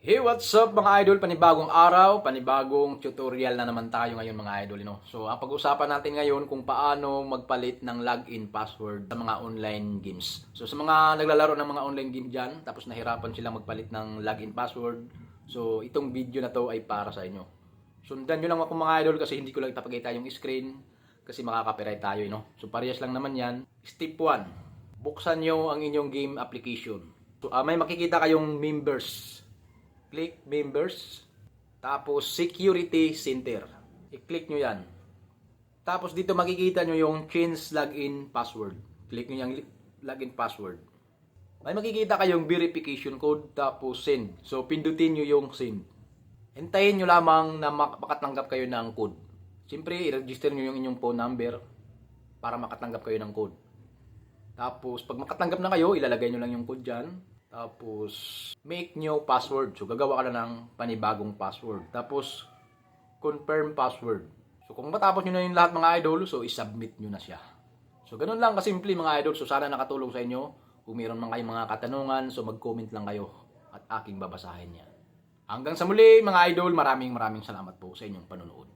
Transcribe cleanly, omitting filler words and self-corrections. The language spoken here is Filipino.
Hey, what's up mga idol? Panibagong araw, panibagong tutorial na naman tayo ngayon mga idol. So, ang pag-usapan natin ngayon kung paano magpalit ng login password sa mga online games. So, sa mga naglalaro ng mga online game dyan, tapos nahirapan silang magpalit ng login password. So, itong video na to ay para sa inyo. Sundan nyo lang ako mga idol kasi hindi ko lang ipapakita yung screen kasi makaka-copyright tayo. So, parehas lang naman yan. Step 1, buksan nyo ang inyong game application. So, may makikita kayong members. Click members, tapos security center. I-click nyo yan. Tapos dito makikita nyo yung change login password. Click nyo yung login password. May makikita kayong verification code, tapos send. So pindutin nyo yung send. Hintayin nyo lamang na makatanggap kayo ng code. Siyempre, i-register nyo yung inyong phone number para makatanggap kayo ng code. Tapos pag makatanggap na kayo, ilalagay nyo lang yung code dyan. Tapos, make new password. So, gagawa ka na ng panibagong password. Tapos, confirm password. So, kung matapos nyo na yung lahat mga idol, so, isubmit nyo na siya. So, ganun lang kasimple mga idol. So, sana nakatulong sa inyo. Kung mayroon man kayong mga katanungan, so, mag-comment lang kayo at aking babasahin yan. Hanggang sa muli mga idol, maraming salamat po sa inyong panonood.